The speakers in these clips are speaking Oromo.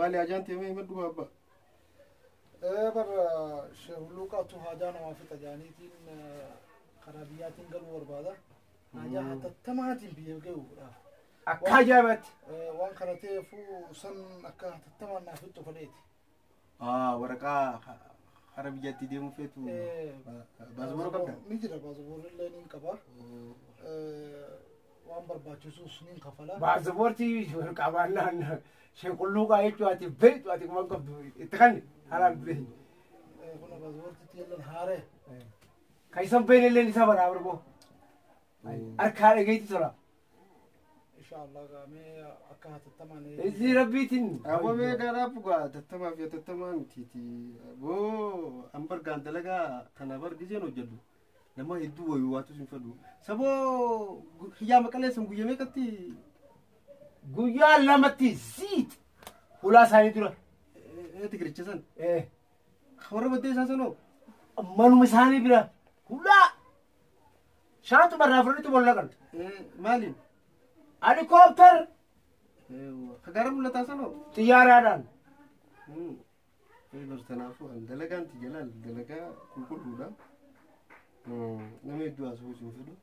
مالي أجان تيمي مدوها با بر شهلوكا تهاجان وافت أجانيتين خرابيات قالوا وربادا نجا حتى تماتين بيجوا أكاجابت وان خلتي فو سن أكا تتمنى نافت فليتي ورقة خرابيات دي مفيتو بازبورو كم نجرا بازبور اللي نكبر وان برباچسو سنين خفلا بازبورتي كابانا شيء كله قايد جواتي بيت واتي ما قبض اتخني حرام بيه كنا بازبورتي تيلن هاره كيسم بين اللي نسافر عبربو أركان جيت ترى إن شاء الله كامي أكاد تتمنى إزاي ربيتين أبو ميغا رابوغا تتما في تتما تيتي بو أمبر غاندلغا تنابر جيجنو جدو لما يدو ويواتو سنفدو سبو خيام كاليسم غيامي كتي غيا لامتي زيت ولا ساني ترى تكريتشسن خبر بدي ساسنو منو مساني برا ولا شانت مرة فرنتي ولا كنت مالين هليكوبتر خجارم ولا تاسنو طيارة دان برتنافو دلقان تجلال دلقا كل هودا نمي دوا سوي سوفدو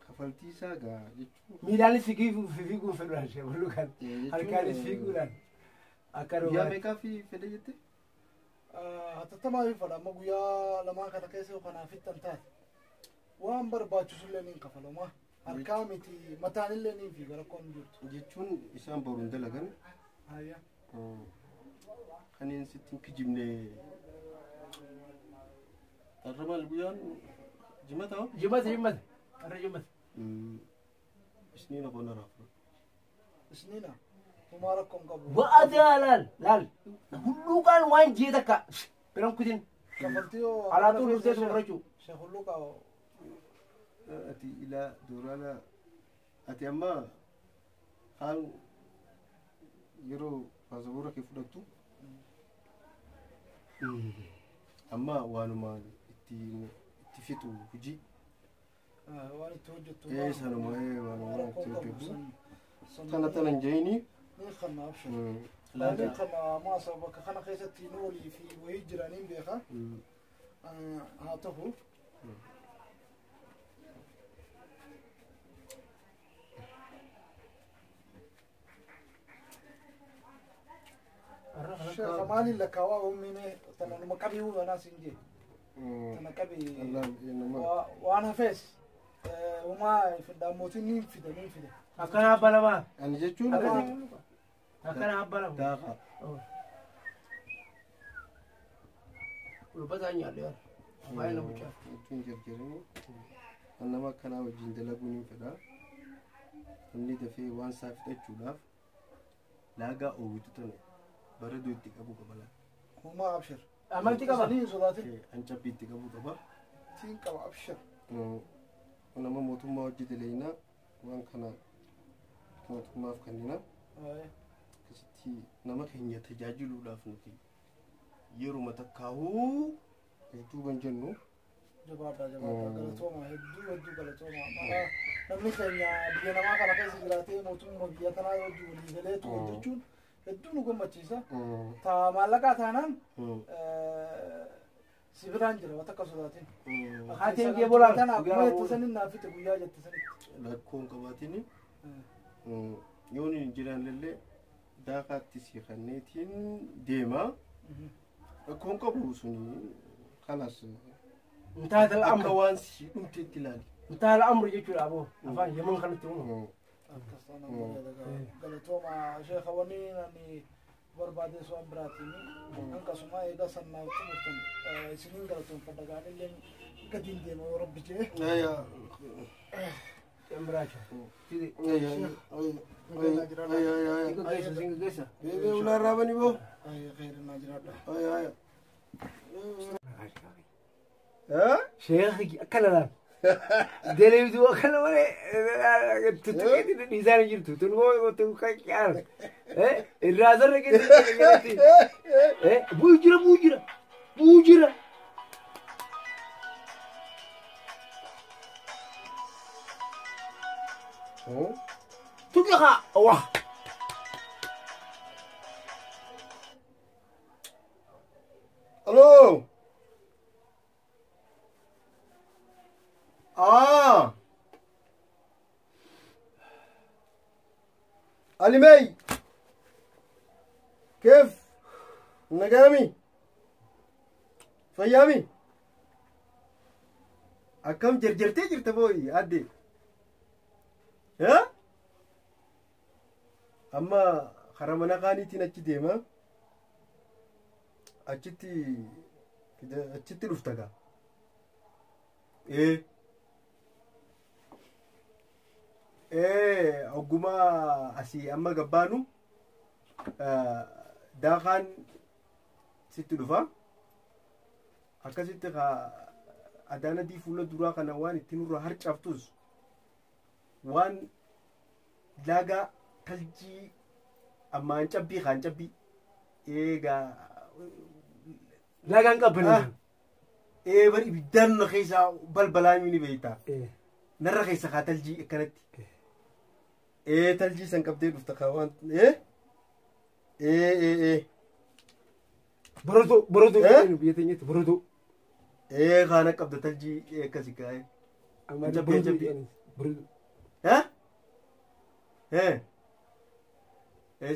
خفلتي ساقا ميدان سيكي في فدرال شيء ولا كان هلكان سيكي لان أكرو يا ميكا في فديته تتما يفدا مغيا لما كان كيسو كنا في التنتات وان برباچسو لنين كفلو ما أركامتي متان اللي في غرقون جوت جيتون إسام بورون دلقان هيا خلينا ستين كجبنة الرمال بيان جمتها جمت أنا جمت سنين أبونا رافض سنينا وما ركم قبل وأدلال لال كله كان وين جيتك بيرم كدين كفلتيو على طول نسيت ورجو شهلوكا أتي إلى دورانا أتي أما خان يرو فازبورا كيف دكتو أما وانما اتفيتو فجي واني توجدتو إيه سنة ما إيه وانما توجدتو سنة تنجيني خلنا أبشر لا خلنا ما صابك خلنا خيستي نوري في ويجرانين بيخا هاتفو شيخ مالي لك وأمي تنا مكبي هو أنا سنجي تنا كبي وأنا فيس وما في داموتين مين في ده أكنا بلما أنا جتون أكنا بلما داخل ولبتاني عليه ما ينام بشر تون جرجرني أنا ما كنا وجين دلقوني فدا أني دفي وان سافت أجوداف لاقا أوتوتني بردو يتكابو قبلا هما أبشر عملتي كمان سنين صلاتي أنت بيتكابو قبلا تين كوا أبشر أنا ما موتو ما وجد لينا وان كنا ما فكرنا كستي نما كهنيا تجاجلو لافنتي يرو متكاهو يتو بنجنو جبادة غلطوما هدو غلطوما ما نمني كهنيا بيجنا ما كنا كيس غلطي موتو ما بيجنا يودو وليغلتو ودجون هدو نقوم بتشيسا تا مالكا تانان سيبران جرا وتكسراتين خاتين كي بولا أنا ما يتسنن نافت بويا جتسنن لا كون كباتيني يوني نجران للي داقات تسيخنيتين ديما كون كبوسوني خلاص انتهى الأمر كوان سي انت تلالي انتهى الأمر يجوا أبوه أفان يمن خلتهم غلطوما شيخ وني أني بربادي سو أمبراتيني أنك سما إذا سنا وتمرتن سنين غلطوم فدغاني لين قديم ديما ورب جه يا أمبراجه تيجي بيبي ولا رابني بو خير الناجرات شيخ كلا دليل دو كلا ولا تتكلم نيزان جرتو تنو تنو الرازر كده بوجرة تقولها واه Yo. علي مي كيف نقامي فيامي أكم جرجرتي جرت بوي عدي ها أما خرمنا قانيتي نجدي ما أجتي كده أجتي رفتقا إيه oguma asii amma gabbaanu daakaan sitti dhufa akkasitti adaanadii fuula duraa kana waan ittiin irraa harcaaftus waan laga taljii ammaan cabbii kaan cabbii eegaa lagaan qabbanaa bari ibiddaan na keessaa balbalaan ni beektaa narra keessa kaa taljii akkanatti taljii san qabdee dhufta kaawwan Borodo biyya teenyatti borodo kaana qabda taljii akkasi kaa'e amma borodo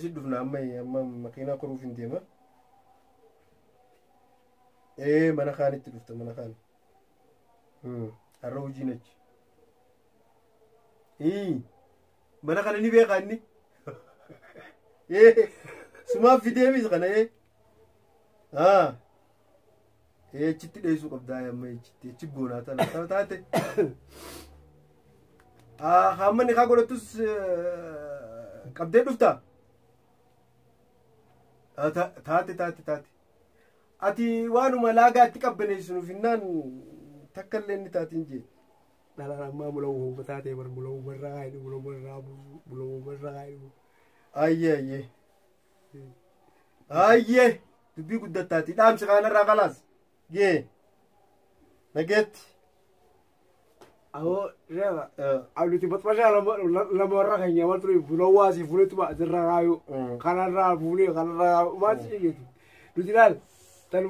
si dhufna amma makiinaa koruuf hin deema mana kaanitti dhufta mana kaan har'a hojiin achi mana kana ni beekaa inni sumaaf fideemis kana chitti dheessuu qabdaa amma chitti boonaa tana taate hammanni kaa godhattus qabdee dhufta taate ati waanuma laagaatti qabbaneessinuuf innaan takka illee inni taatiin jee dalam amma mulai bertanya dia mulai berai mulai berabu mulai berai ayye dubbii guddattaati dhaamsi kanarraa kalaas gee nageet awo reba awli tibat pasha lama orang hanya matri bulawasi bule tu mak zerayu kanarra bule kanarra masih gitu lu tidak tan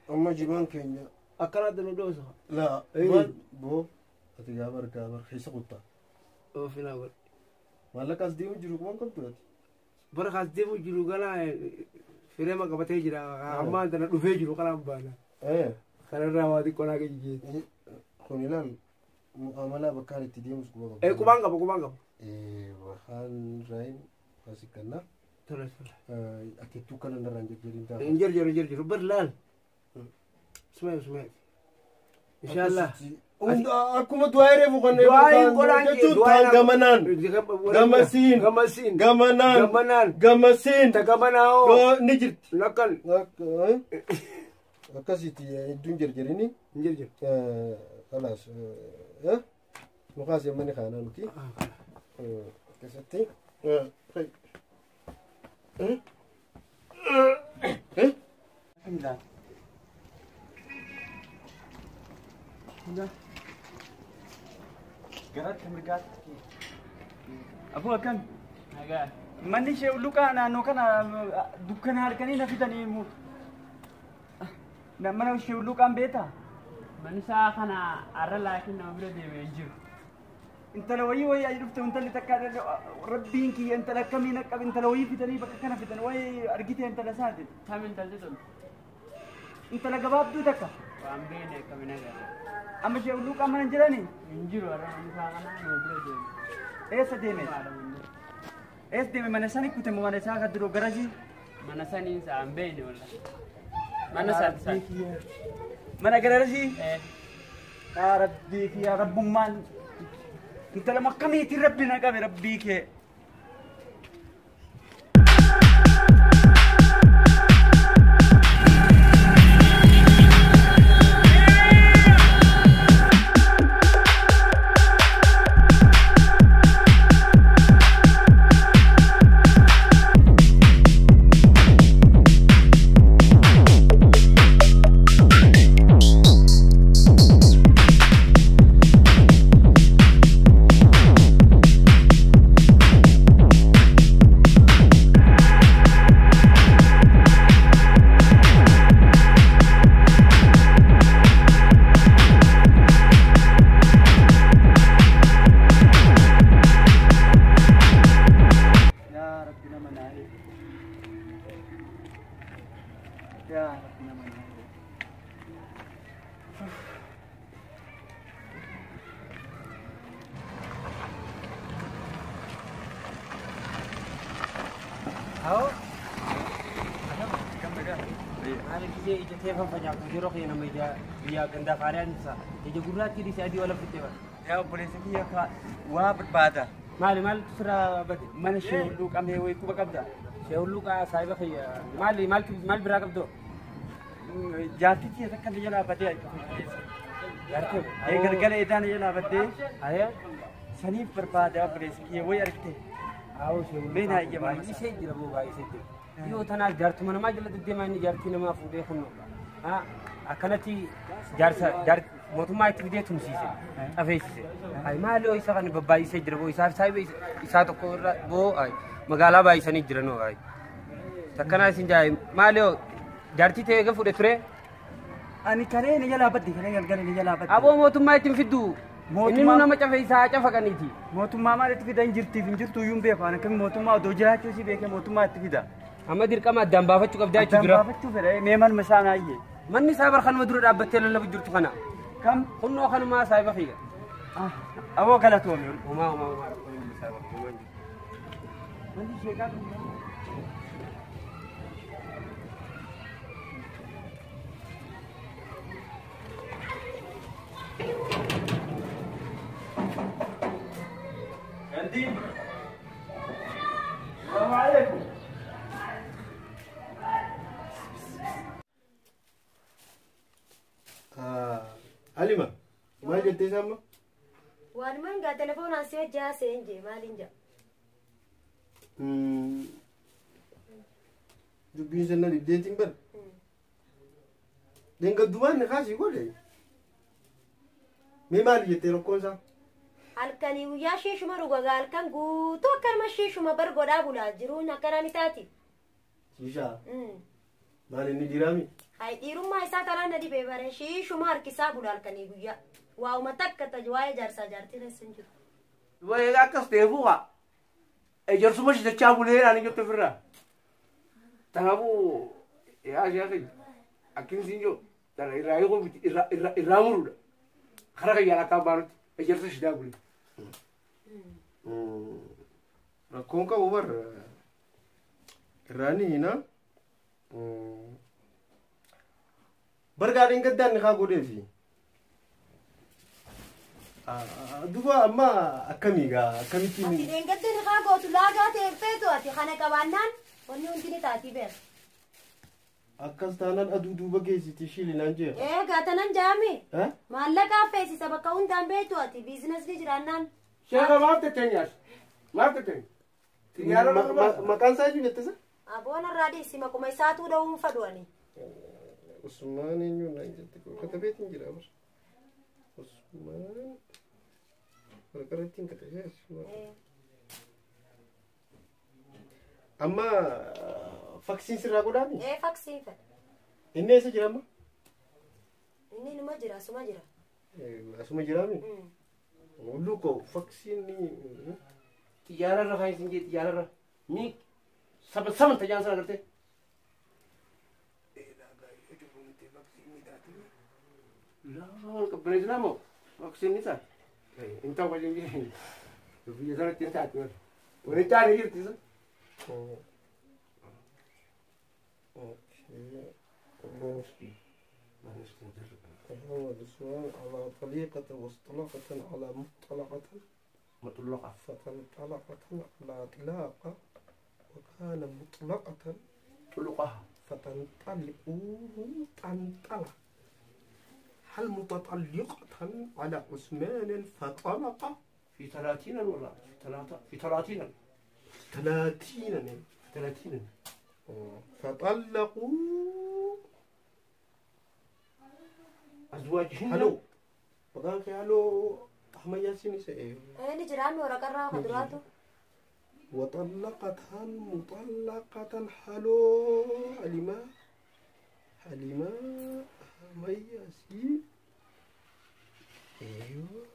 amma jiban kenya akara dulu dosa la bo ati gabar xiisa qutta oo filawal wala kas diimu jiru kuma qabtu ati bara kas diimu jiru gala firema qabatee jira amma antana dhufee jiru kana baana kanarraa waati qonaa ke jijjiit kun ilaal mu'amala bakkaan itti deemus kuma qabdu qubaan qaba waxaan raayin faasikanna tolas ati tukkana narraan jejjerin taa injer bar laal sumay inshallah akkuma du'aa reefu kan jechuun gamanan gamasiin ni jirti lakkan akkasitti hedduun jarjarini kalaas mukaas yemmani kaanaa nuti akkasitti Garat mergat. Abu akan. Agak. Mandi saya luka nano kan dukkan harkani na fitani mu. Na mana saya luka beta. Mani sa kana arala kin na bire de wenjir. Inta lawi wai ajruftu inta li takka rabbinki inta lakamina qab inta lawi fitani baka kana fitani wai argite inta la saatin. Kamin talzidun. Inta la gababdu takka. Wambene kamina ga. Amma saya luka mana jirani? Injir ara mani sa kana no bire de. Esa deme. Es deme mana sani kute mo mana sa kadro garaji. Mana sani sa ambene wala. Mana sa mana garaji? Rabbi ya rabbumman. Inta lama kami ti rabbina kami rabbi ke. يا ربنا ما يهدي. أهو كم بقى؟ أنا كذا إجا تيفا فجأة كذا خينا ما إجا بيا كندا فارين سا إجا قرات كذي سأدي ولا فتوى يا بوليسك يا كا وابد بادا مال تسرى بد من شو لوك أم هي ويكو بكبدا شاول لك سايبه خي مال براك بدو جاتي تي تكن يلا بدي ياركو هي قال إذا يلا بدي هيا سنيف بربادا بوليسك يا ويا ركتي أو شاول بين هاي جماعة. يسيد جربوا باي يسيد يو تنا جارت من ما جلد الدم إني جارتي نما فودي خنو ها أكلتي جارت موتما يتبدي تمسيسه أفيسه هاي ما له يسافن بباي يسيد جربوا يساف سايب يساتو كور بو هاي مقالة باي سني جرنو هاي تكنا سنجاي ما له جارتي تيجي فودي ترى أنا كارين يلا بدي كارين يلا بدي أبو موتما يتنفدو inni nu nama cafe isaa cafa kaniti mootummaa maalitti fida hin jirtu yuun beeku ana kan mootummaa odoo jiraachuu si beekee mootummaa itti fida amma dirqama addaan baafachuu qabdaa jechuu jira baafachuu fedha mee man masaa naayyee manni isaa barkanuma dura dhaabbattee lallabu jirtu kana kam kunnoo kanumaa saayiba kiyya aboo galatoomi umaa manni sheekaa الدين السلام عليكم Halima, maal jettee samma? Walumaan gaa telefoonaan si hojjaa seenjee maaliin jaa? Dubbiin sana dibdeetiin bara. Deengaddumaan kaasii godhe. Mee maali jettee rakkoon isaa? Halkanii guyyaa shiishuma dhugagaa halkan guutuu akkanuma shiishuma bar godhaa bulaa jiruun akkanaa ni taati. Shiishaa? Maal inni jiraami? Hai dhiirummaa isaa kanaan na dhibee bare shiishuma harkisaa bula halkanii guyyaa. Waa'uma takka taji waa'ee jaarsaa jaartii keessa hin jiru. Waa'ee akkas deebi'uudha. Ejaarsuma shitachaa bulee ani jettu ofirraa. Kanaafuu yaa ishee akkin siin jiru irraa eeguu irraa muruudha. Karaa kayyaan akka baanutti ejaarsa shitaa bulee. Rakkoon qabu bara irraanii hina. Bargaadhiin gaddaan ni haa godheefi. Duba amma akkamiigaa akkamittiin. Ati deengaddee ni haa gootu laagaa ta'e feetu ati kana qabaannaan wanni hundi ni taatii beera. Akkas taanaan aduu duuba geessiti shiilinaan jee. Gaatanan jaami. Maallaqaa feesisa bakka hundaan beektu ati biizinasni jiraannaan. Sheeka maaf tetteenyaas? Maaf tetteen? Maqaan isaa eenyu jettisa? Aboon irraa dhiisi maquma isaatuu dha'uun fadhuani. Usmaan eenyu naan jette katabeetiin jira bara. Usmaan waraqarattiin katabee Usmaan. Amma faksiin sirraa godhaami? Faksiin fedha. Inni eessa jira amma? Inni numa jira asuma jira. Asuma jiraami? Luko faksiin ni xiyyaararra kan isin jee xiyyaararra ni saban tajaan sana gartee. Laa qabbaneetina moo faksiin ni taate. Inta waliin jee biyya sanatti ni taate wal. Waliin taane jirti isa. هو السؤال على طليقة واصطلقة على مطلقة مطلقة فتنطلقة على طلاقة وكان مطلقة طلقها فتنطلق تنطلق هل متطلقة على عثمان فطلق في 30 ولا في 30 30 فطلقوا أزواجهن هلو وقال هلو أحمد ياسين سئيل أنا جرامي ورقة راه خضراته وطلقتها مطلقة حلو حليمة أحمد ياسين أيوه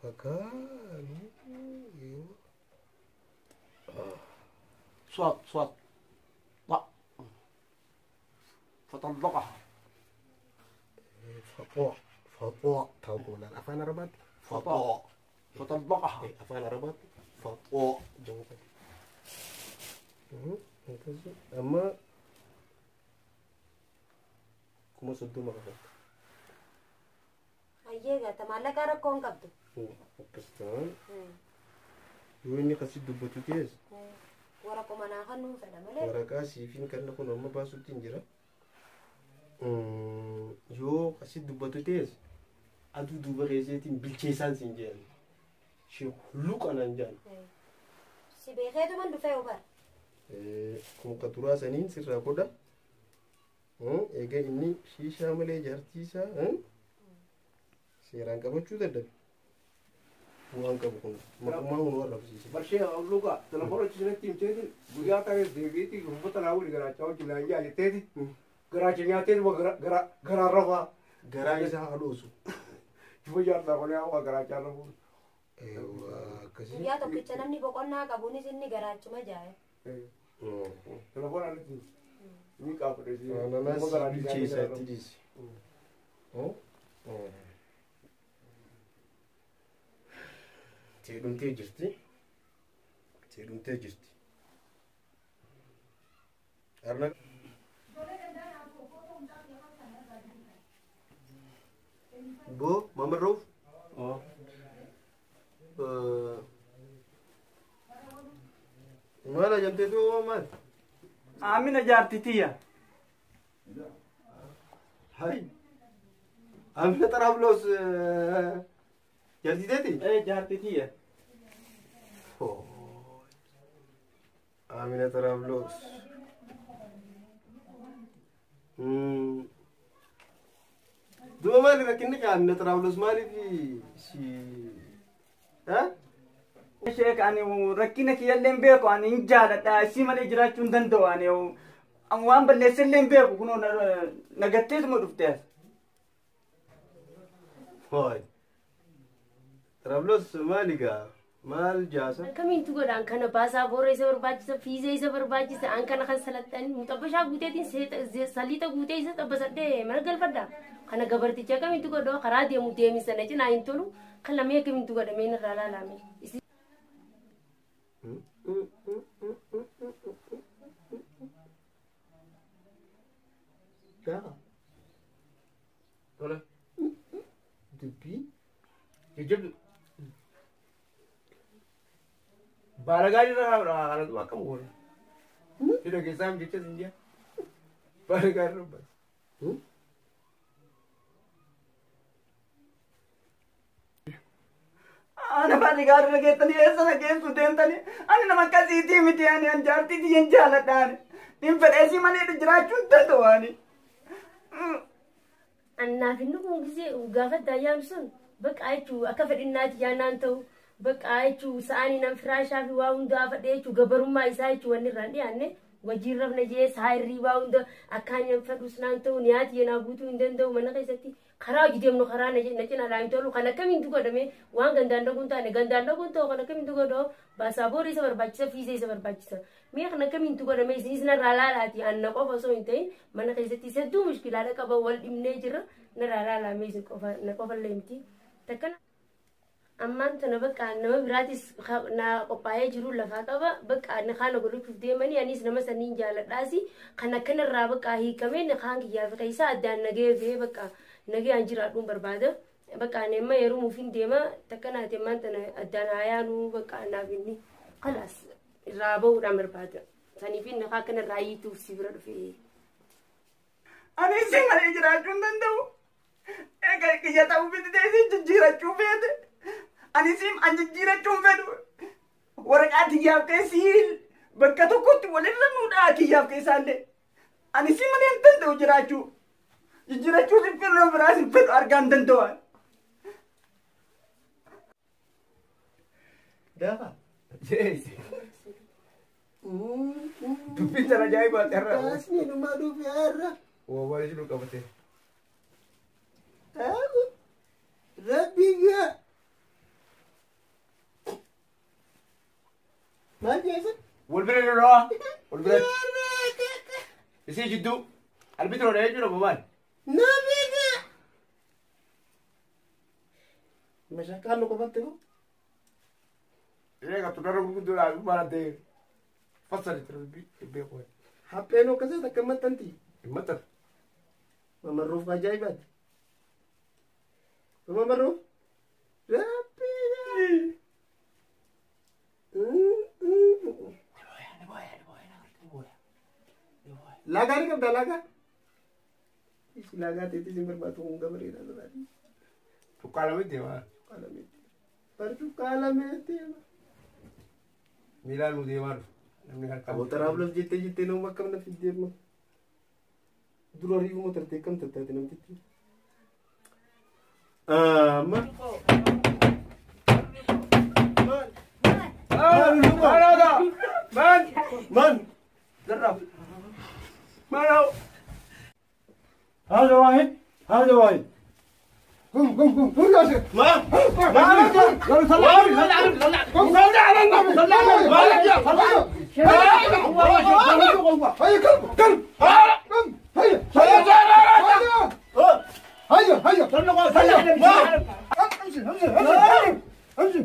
فكانوا أيوه صوت ضع فطلقها فطوع تقول الأفان ربط فطوع فطلقها أفان ربط فطوع جوك أما كم صدق ما كفت Ayyee maallaqaa rakkoon qabdu. Pakistan yoo inni kasi dubbatu keessa Waraquma naa kan nuuf fedha malee. waraqaa siifin kan kun amma baasutti hin jira yoo kasi dubbatu keessa aduu duuba keesseetiin bilcheessaan siin jedhan ishee hulluu qanan jedhan Si beekeetu man dhufee hubar. kun ka turaa saniin sirraa godha egaa inni shiishaa malee jaartiisaa seeraan qabachuu dadhabe waan qabu kun maqummaa hun warra fisiise برشي أقولك تلفون تشينك تيم تيدي بيجا تاني ديجيتي ربط الأول جرا تاو جلانجي على تيدي جرا تشينيا تيدي وجرا رفا garaa isaa hadhoosu شوف جار تاكوني أو جرا جارو akkasii Guyyaa tokkicha namni boqonnaa qabuunis inni garaachuma jaaye. تلفون على تيدي مين كافر تيدي ananaas bilcheessaatti dhiise teedhumtee jirti arna bo mamarroof maal ajamteetu maal Amina jaartitiya. hay amina xaraabloos jartiteeti Jaartitiya. amina xaraabloos duba maali rakkinni ka amina xaraabloos maaliif si Sheek ani rakkina kiyyalleen beeku ani hin jaaladha isii malee jiraachuu hin danda'u ani waan balleessalleen beeku kunoo nagatteetuma dhuftees. hoy xaraabloos maali gaa maal jaasa Akkamiintu godhaan kana baasaa boora isa barbaachisa fiizee isa barbaachisa an kana kan salaxxanii muxabbashaa guuteetiin saliixa guutee isa xabbasadhee mana galfadhaa. Kana gabarticha akkamiintu godhoo karaa deemu deemisana cinaa hin tolu kan lamee akkamiintu godhamee irraa laalame. gaa ولا dubbii يجيب بالغاني راه على ما كم قول إذا كيسام جيت سنجا بالغاني ربع Ana baali gaarii dhageettanii eessa dhageessu deemtanii ani nama akkasiitii miti ani an jaartiitii hin jaaladhaan hin fedheesii malee jiraachuu hin danda'u ani. Annaaf inni kun gisee gaafa daayaan sun bakka jechuun akka fedhinnaati yaanaan ta'u bakka jechuun sa'anii nam firaashaa fi waa hundaa fedhee jechuun gabarummaa isaa jechuun wanni irraan dhiyaanne wajjin rafna jee saayirrii waa hunda akkaan yan fedhus naan ta'u nyaati yanaa guutuu hin danda'u mana keessatti karaa hojii deemnu karaa na cina laa hin tolu kan akkamiin godhame waan gandaan dhaguun taane gandaan dhaguun ta'u kan akkamiin godhoo baasaa boora isa barbaachisa fiizee isa barbaachisa mi'a kan akkamiin godhame isin irraa laalaati anna qofa osoo hin ta'in mana keessatti hedduu mushkilaadha qaba wal dhibnee jirra narraa laalame isin qofa na qofa illee miti takkana ammaan tana bakka nama biraatis na qophaa'ee jiru lafaa qaba bakka na kaana godhachuuf deemanii anis nama saniin jaaladhaasi kan akkanarraa bakka hiikamee na kaan kiyyaaf keessaa addaan nagee fee bakka nagee an jiraadhuun barbaada bakka ani amma yeroo muufin deema takkanaati ammaan tana addaan haayaanuu bakka anaaf inni kalaas irraa bahuudhaan barbaada saniif inni akkanarraa hiituuf si bira dhufee. Ani isin malee jiraachuu hin danda'u. Egaa kiyya ta'uu fedhe isin jijjiirachuu feete. Ani isin an jijjiirachuu fedhu. Waraqaa kiyyaaf keessi bakka tokkotti walirra nuudhaa kiyyaaf keessaallee. Ani isin malee hin danda'u jiraachuu. Jijjiirachuu sin fedhu biraas hin fedhu argaa hin danda'u. Daa. dubbiin sana ajaa'ibaa irra Asni numa dhufe har'a. waan jiru qabate Rabbi gaa. Maal jeesa? wal bira irraa wal bira isii jidduu arbitro de ellos no man. Nabiga. Mashaka no ko batego. Rega tu daro gudu la bara de fasal be ko. Hapeno kasi takamatanti. Matar. Mama Ruf ajaibat. Mama Ruf. Rapida. Laga ni kabda laga. Is laga titi simber batu unga berida tadi. Tu calamite va. Calamite. Par tu calamite. Milan mu de mar. Namne har Abo tarablos jite no makam na fidir mo. Dulu ribu mo tertekam tata tinam titi. Ma. Man. Jarrab. Mano. هذا واحد هذا واحد قم يا شيخ Ma. قالوا صلى قم صلي على النبي صلى عليه هيا قم هيا هيا صلى على النبي امشي